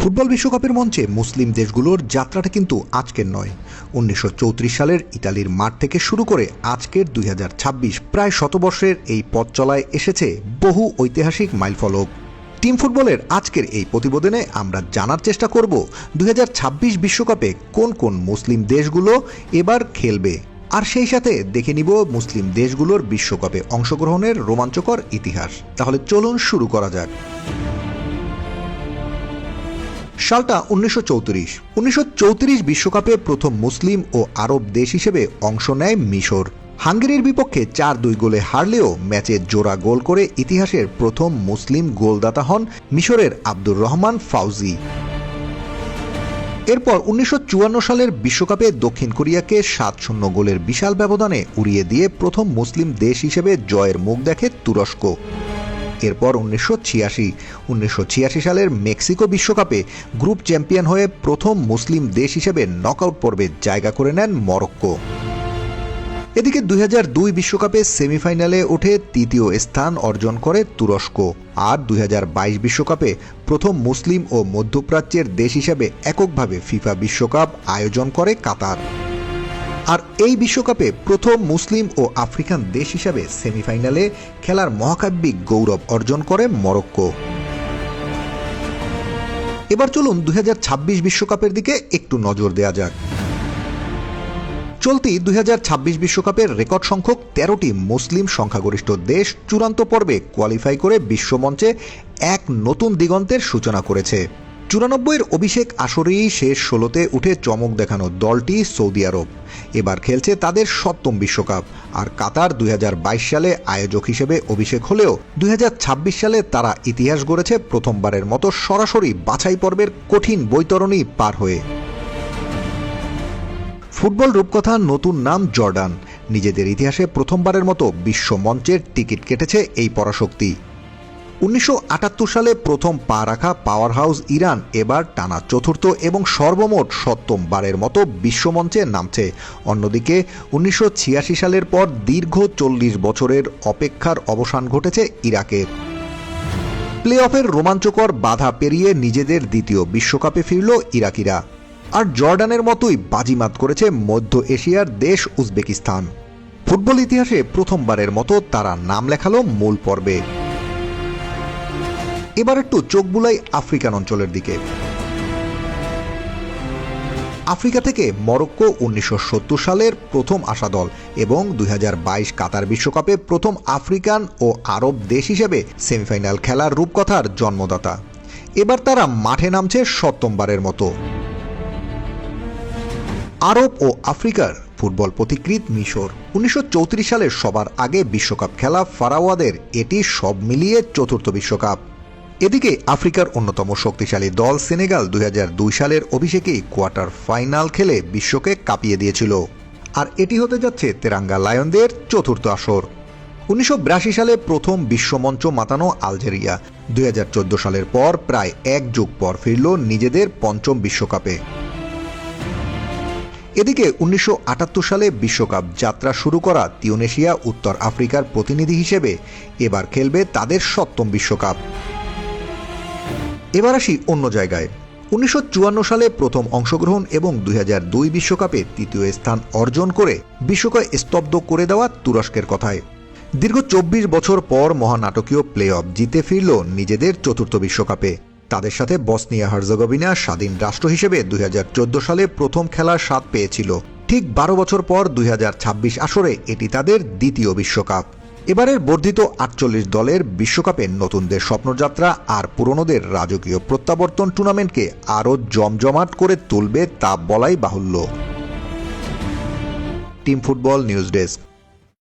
Football বিশ্বকাপের মঞ্চে মুসলিম দেশগুলোর যাত্রাটা কিন্তু আজকের নয়। 1934 সালের ইতালির মাঠ থেকে শুরু করে আজকের 2026 প্রায় শতবর্ষের এই পথ চলায় এসেছে বহু ঐতিহাসিক মাইলফলক। টিম ফুটবলের আজকের এই প্রতিবেদনে আমরা জানার চেষ্টা করব 2026 বিশ্বকাপে কোন কোন মুসলিম দেশগুলো এবার খেলবে, আর সেই সাথে দেখে নিব মুসলিম দেশগুলোর বিশ্বকাপে অংশগ্রহণের রোমাঞ্চকর ইতিহাস। তাহলে চলুন শুরু করা যাক। সালটা 1934 বিশ্বকাপে প্রথম মুসলিম ও আরব দেশ হিসেবে অংশ নেয় মিশর। হাঙ্গেরির বিপক্ষে 4-2 গোলে হারলেও ম্যাচে জোড়া গোল করে ইতিহাসের প্রথম মুসলিম গোলদাতা হন মিশরের আব্দুর রহমান ফাউজি। এরপর 1954 সালের বিশ্বকাপে দক্ষিণ কোরিয়াকে 7-0 গোলের বিশাল ব্যবধানে উড়িয়ে দিয়ে প্রথম মুসলিম দেশ হিসেবে জয়ের মুখ দেখে তুরস্ক। এরপর 1986 সালের মেক্সিকো বিশ্বকাপে গ্রুপ চ্যাম্পিয়ন হয়ে প্রথম মুসলিম দেশ হিসেবে নকআউট পর্বে জায়গা করে নেন মরক্কো। এদিকে 2002 বিশ্বকাপে সেমিফাইনালে উঠে তৃতীয় স্থান অর্জন করে তুরস্ক, আর 2022 বিশ্বকাপে প্রথম মুসলিম ও মধ্যপ্রাচ্যের দেশ হিসেবে এককভাবে ফিফা বিশ্বকাপ আয়োজন করে কাতার। আর এই বিশ্বকাপে প্রথম মুসলিম ও আফ্রিকান দেশ হিসাবে সেমিফাইনালে খেলার মহাকাব্যিক গৌরব অর্জন করে মরক্কো। এবার চলুন 2026 বিশ্বকাপের দিকে একটু নজর দেওয়া যাক। চলতি 2026 বিশ্বকাপের রেকর্ড সংখ্যক 13টি মুসলিম সংখ্যাগরিষ্ঠ দেশ চূড়ান্ত পর্বে কোয়ালিফাই করে বিশ্বমঞ্চে এক নতুন দিগন্তের সূচনা করেছে। 94-এর অভিষেক আসরেই শেষ 16তে উঠে চমক দেখানো দলটি সৌদি আরব এবার খেলছে তাদের 7ম বিশ্বকাপ, আর কাতার 2022 সালে আয়োজক হিসেবে অভিষেক হলেও 2026 সালে তারা ইতিহাস গড়েছে প্রথমবারের মতো সরাসরি বাছাই পর্বের কঠিন বৈতরণী পার হয়ে। ফুটবল রূপকথার নতুন নাম জর্ডান। নিজেদের ইতিহাসে প্রথমবারের মতো বিশ্ব মঞ্চের টিকিট কেটেছে এই পরাশক্তি। 1978 সালে প্রথম পা রাখা পাওয়ার হাউস ইরান এবার টানা চতুর্থ এবং সর্বমোট 7ম বারের মতো বিশ্বমঞ্চে নামছে। অন্যদিকে 1986 সালের পর দীর্ঘ 40 বছরের অপেক্ষার অবসান ঘটেছে ইরাকের। প্লে অফের রোমাঞ্চকর বাধা পেরিয়ে নিজেদের দ্বিতীয় বিশ্বকাপে ফিরল ইরাকিরা, আর জর্ডানের মতোই বাজিমাত করেছে মধ্য এশিয়ার দেশ উজবেকিস্তান। ফুটবল ইতিহাসে প্রথমবারের মতো তারা নাম লেখালো মূল পর্বে। এবার একটু চোখ বুলাই আফ্রিকান অঞ্চলের দিকে। আফ্রিকা থেকে মরক্কো 1970 সালের প্রথম আসা দল এবং 2022 কাতার বিশ্বকাপে প্রথম আফ্রিকান ও আরব দেশ হিসেবে সেমিফাইনাল খেলার রূপকথার জন্মদাতা। এবার তারা মাঠে নামছে 7মবারের মতো। আরব ও আফ্রিকার ফুটবল পথিকৃৎ মিশর। 1934 সালের সবার আগে বিশ্বকাপ খেলা ফারাওয়াদের এটি সব মিলিয়ে 4র্থ বিশ্বকাপ। এদিকে আফ্রিকার অন্যতম শক্তিশালী দল সেনেগাল 2002 সালের অভিষেকেই কোয়ার্টার ফাইনাল খেলে বিশ্বকে কাঁপিয়ে দিয়েছিল, আর এটি হতে যাচ্ছে তেরাঙ্গা লায়নদের 4র্থ আসর। 1982 সালে প্রথম বিশ্বমঞ্চ মাতানো আলজেরিয়া 2014 সালের পর প্রায় 1 যুগ পর ফিরল নিজেদের 5ম বিশ্বকাপে। এদিকে 1978 সালে বিশ্বকাপ যাত্রা শুরু করা তিউনেশিয়া উত্তর আফ্রিকার প্রতিনিধি হিসেবে এবার খেলবে তাদের 7ম বিশ্বকাপ। এবার আসি অন্য জায়গায়। 1954 সালে প্রথম অংশগ্রহণ এবং 2002 বিশ্বকাপে তৃতীয় স্থান অর্জন করে বিশ্বকে স্তব্ধ করে দেওয়া তুরস্কের কথায়। দীর্ঘ 24 বছর পর মহানাটকীয় প্লে অফ জিতে ফিরল নিজেদের 4র্থ বিশ্বকাপে। তাদের সাথে বসনিয়া হার্জেগোভিনা স্বাধীন রাষ্ট্র হিসেবে 2014 সালে প্রথম খেলার স্বাদ পেয়েছিল। ঠিক 12 বছর পর 2026 আসরে এটি তাদের দ্বিতীয় বিশ্বকাপ। এবারের বর্ধিত 48 দলের বিশ্বকাপে নতুনদের স্বপ্নযাত্রা আর পুরনোদের রাজকীয় প্রত্যাবর্তন টুর্নামেন্টকে আরও জমজমাট করে তুলবে তা বলাই বাহুল্য। Team football news desk.